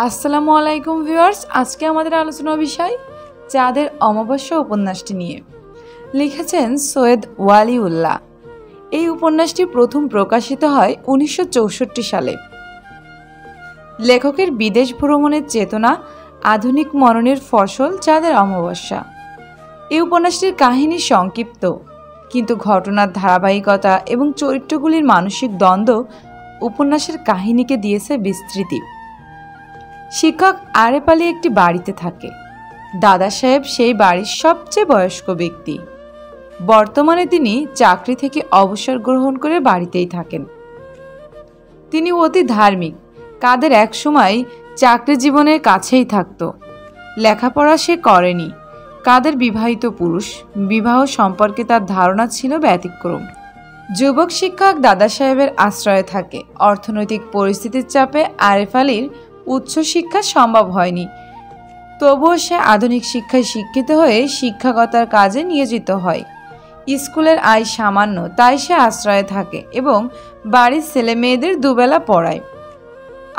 আসসালামু আলাইকুম ভিউয়ার্স, আজকে আমাদের আলোচনা বিষয় চাঁদের অমাবস্যা উপন্যাসটি নিয়ে। লিখেছেন সৈয়দ ওয়ালিউল্লাহ। এই উপন্যাসটি প্রথম প্রকাশিত হয় 1964 সালে। লেখকের বিদেশ ভ্রমণের চেতনা, আধুনিক মননের ফসল চাঁদের অমাবস্যা। এই উপন্যাসটির কাহিনী সংক্ষিপ্ত, কিন্তু ঘটনার ধারাবাহিকতা এবং চরিত্রগুলির মানসিক দ্বন্দ্ব উপন্যাসের কাহিনীকে দিয়েছে বিস্তৃতি। শিক্ষক আরেফ আলী একটি বাড়িতে থাকে। দাদা সাহেব সেই বাড়ির সবচেয়ে বয়স্ক ব্যক্তি। বর্তমানে তিনি চাকরি থেকে অবসর গ্রহণ করে বাড়িতেই থাকেন। তিনি অতি ধার্মিক। কাদের একসময় চাকরি জীবনের কাছেই থাকত। লেখাপড়া সে করেনি। কাদের বিবাহিত পুরুষ, বিবাহ সম্পর্কে তার ধারণা ছিল ব্যতিক্রম। যুবক শিক্ষক দাদা সাহেবের আশ্রয়ে থাকে। অর্থনৈতিক পরিস্থিতির চাপে আরেফ আলীর উচ্চশিক্ষা সম্ভব হয়নি। তবুও সে আধুনিক শিক্ষায় শিক্ষিত হয়ে শিক্ষকতার কাজে নিয়োজিত হয়। স্কুলের আয় সামান্য, তাই সে আশ্রয়ে থাকে এবং বাড়ির ছেলে মেয়েদের দুবেলা পড়ায়।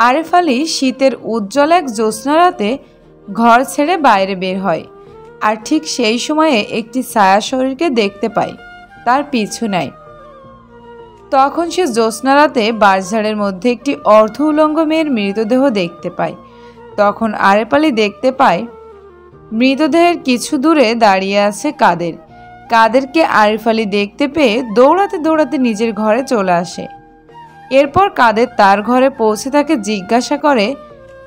আরেফ আলী শীতের উজ্জ্বল এক জ্যোৎস্না রাতে ঘর ছেড়ে বাইরে বের হয়, আর ঠিক সেই সময়ে একটি ছায়া শরীরকে দেখতে পায়, তার পিছু নেয়। তখন সে জ্যোৎস্না রাতে বাঁশঝাড়ের মধ্যে একটি অর্ধ উলঙ্গ মেয়ের মৃতদেহ দেখতে পায়। তখন আরেফ আলী দেখতে পায় মৃতদেহের কিছু দূরে দাঁড়িয়ে আছে কাদেরকে আরেফ আলী দেখতে পেয়ে দৌড়াতে দৌড়াতে নিজের ঘরে চলে আসে। এরপর কাদের তার ঘরে পৌঁছে তাকে জিজ্ঞাসা করে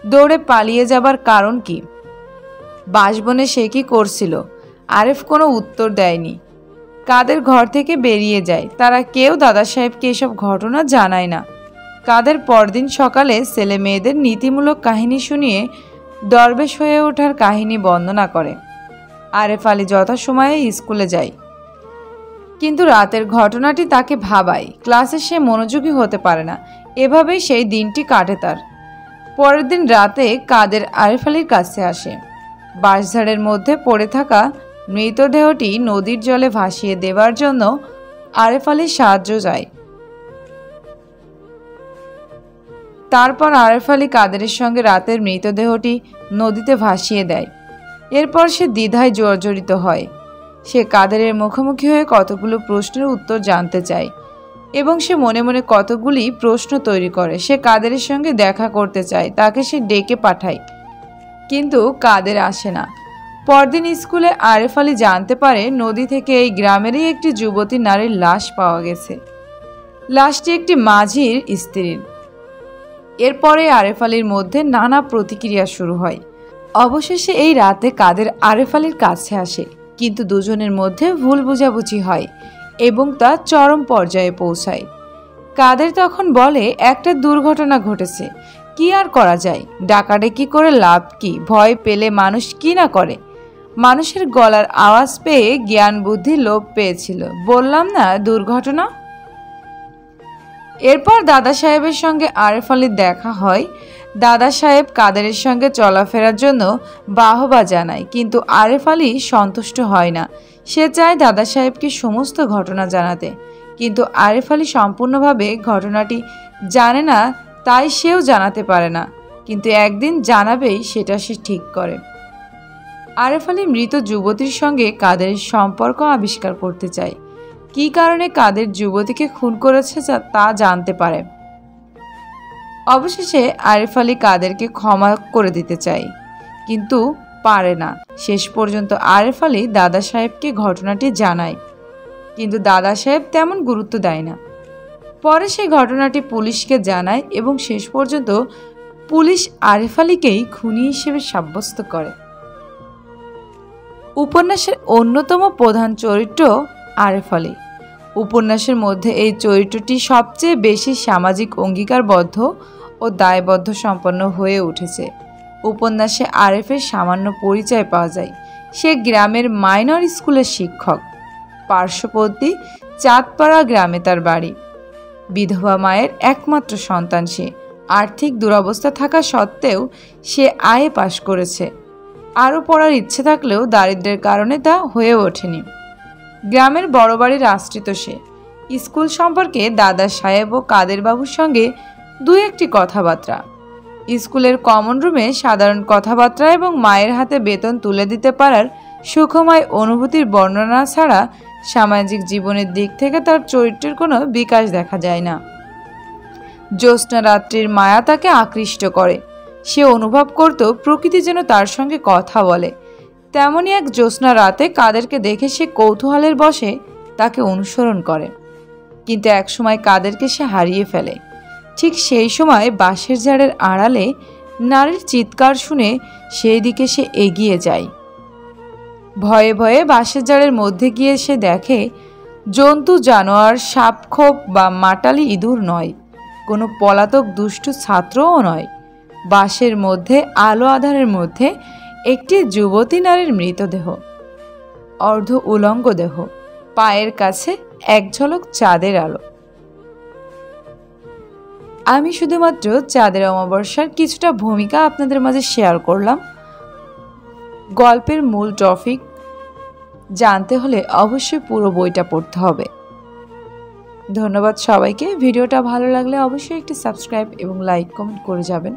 দৌড়ে পালিয়ে যাবার কারণ কি, বাঁশবনে সে কি করছিল। আরেফ কোনো উত্তর দেয়নি। কাদের ঘর থেকে বেরিয়ে যায়। তারা কেউ দাদা সাহেবকে এসব ঘটনা জানায় না। কাদের পরদিন সকালে ছেলে মেয়েদের নীতিমূলক কাহিনী শুনিয়ে দরবেশ হয়ে ওঠার কাহিনী বর্ণনা করে। আরেফ আলী যথাসময়ে স্কুলে যায়, কিন্তু রাতের ঘটনাটি তাকে ভাবায়। ক্লাসে সে মনোযোগী হতে পারে না। এভাবেই সেই দিনটি কাটে তার। পরের দিন রাতে কাদের আরেফ আলীর কাছে আসে। বাঁশঝাড়ের মধ্যে পড়ে থাকা মৃতদেহটি নদীর জলে ভাসিয়ে দেওয়ার জন্য আরেফ আলীর সাহায্য চায়। তারপর আরেফ আলী কাদেরের সঙ্গে রাতের মৃতদেহটি নদীতে ভাসিয়ে দেয়। এরপর সে দ্বিধায় জর্জরিত হয়। সে কাদেরের মুখোমুখি হয়ে কতগুলো প্রশ্নের উত্তর জানতে চায় এবং সে মনে মনে কতগুলি প্রশ্ন তৈরি করে। সে কাদেরের সঙ্গে দেখা করতে চায়, তাকে সে ডেকে পাঠায়, কিন্তু কাদের আসে না। পরদিন স্কুলে আরেফ আলী জানতে পারে নদী থেকে এই গ্রামেরই একটি যুবতী নারীর লাশ পাওয়া গেছে। লাশটি একটি মাঝির স্ত্রীর। এরপরে আরেফ আলীর মধ্যে নানা প্রতিক্রিয়া শুরু হয়। অবশেষে এই রাতে কাদের আরেফ আলীর কাছে আসে, কিন্তু দুজনের মধ্যে ভুল বোঝাবুঝি হয় এবং তা চরম পর্যায়ে পৌঁছায়। কাদের তখন বলে একটা দুর্ঘটনা ঘটেছে, কি আর করা যায়, ডাকাডাকি করে লাভ কি, ভয় পেলে মানুষ কি না করে। মানুষের গলার আওয়াজ পেয়ে জ্ঞান বুদ্ধি লোপ পেয়েছিল, বললাম না দুর্ঘটনা। এরপর দাদা সাহেবের সঙ্গে আরেফ আলীর দেখা হয়। দাদা সাহেব কাদেরের সঙ্গে চলাফেরার জন্য বাহবা জানায়, কিন্তু আরেফ আলী সন্তুষ্ট হয় না। সে চায় দাদা সাহেবকে সমস্ত ঘটনা জানাতে, কিন্তু আরেফ আলী সম্পূর্ণভাবে ঘটনাটি জানে না, তাই সেও জানাতে পারে না। কিন্তু একদিন জানাবেই, সেটা সে ঠিক করে। আরেফ আলী মৃত যুবতীর সঙ্গে কাদেরের সম্পর্ক আবিষ্কার করতে চায়। কী কারণে কাদের যুবতীকে খুন করেছে তা জানতে পারে। অবশেষে আরেফ আলী কাদেরকে ক্ষমা করে দিতে চায়, কিন্তু পারে না। শেষ পর্যন্ত আরেফ আলী দাদা সাহেবকে ঘটনাটি জানায়, কিন্তু দাদা সাহেব তেমন গুরুত্ব দেয় না। পরে সেই ঘটনাটি পুলিশকে জানায় এবং শেষ পর্যন্ত পুলিশ আরেফ আলীকেই খুনি হিসেবে সাব্যস্ত করে। উপন্যাসের অন্যতম প্রধান চরিত্র আরেফ আলী। উপন্যাসের মধ্যে এই চরিত্রটি সবচেয়ে বেশি সামাজিক অঙ্গীকারবদ্ধ ও দায়বদ্ধ সম্পন্ন হয়ে উঠেছে। উপন্যাসে আরেফের সামান্য পরিচয় পাওয়া যায়। সে গ্রামের মাইনর স্কুলের শিক্ষক। পার্শ্ববর্তী চাঁদপাড়া গ্রামে তার বাড়ি। বিধবা মায়ের একমাত্র সন্তান সে। আর্থিক দুরবস্থা থাকা সত্ত্বেও সে আইএ পাশ করেছে। আরও পড়ার ইচ্ছে থাকলেও দারিদ্র্যের কারণে তা হয়ে ওঠেনি। গ্রামের বড় বাড়ির আশ্রিত সে। স্কুল সম্পর্কে দাদা সাহেব ও কাদের বাবুর সঙ্গে দুই একটি কথাবার্তা। স্কুলের কমন রুমে সাধারণ কথাবার্তা এবং মায়ের হাতে বেতন তুলে দিতে পারার সুখময় অনুভূতির বর্ণনা ছাড়া সামাজিক জীবনের দিক থেকে তার চরিত্রের কোনো বিকাশ দেখা যায় না। জ্যোৎস্না রাত্রির মায়া তাকে আকৃষ্ট করে। সে অনুভব করত প্রকৃতি যেন তার সঙ্গে কথা বলে। তেমনই এক জ্যোৎস্না রাতে কাদেরকে দেখে সে কৌতূহলের বশে তাকে অনুসরণ করে, কিন্তু একসময় কাদেরকে সে হারিয়ে ফেলে। ঠিক সেই সময় বাঁশের ঝাড়ের আড়ালে নারীর চিৎকার শুনে সেই দিকে সে এগিয়ে যায়। ভয়ে ভয়ে বাঁশের ঝাড়ের মধ্যে গিয়ে সে দেখে জন্তু জানোয়ার, সাপখোপ বা মাটালি ইঁদুর নয়, কোনো পলাতক দুষ্টু ছাত্রও নয়। বাঁশের মধ্যে আলো আধারের মধ্যে একটি যুবতী নারীর মৃতদেহ, অর্ধ উলঙ্গ দেহ, পায়ের কাছে এক ঝলক চাঁদের আলো। আমি শুধুমাত্র চাঁদের অমাবস্যার কিছুটা ভূমিকা আপনাদের মাঝে শেয়ার করলাম। গল্পের মূল টপিক জানতে হলে অবশ্যই পুরো বইটা পড়তে হবে। ধন্যবাদ সবাইকে। ভিডিওটা ভালো লাগলে অবশ্যই একটি সাবস্ক্রাইব এবং লাইক কমেন্ট করে যাবেন।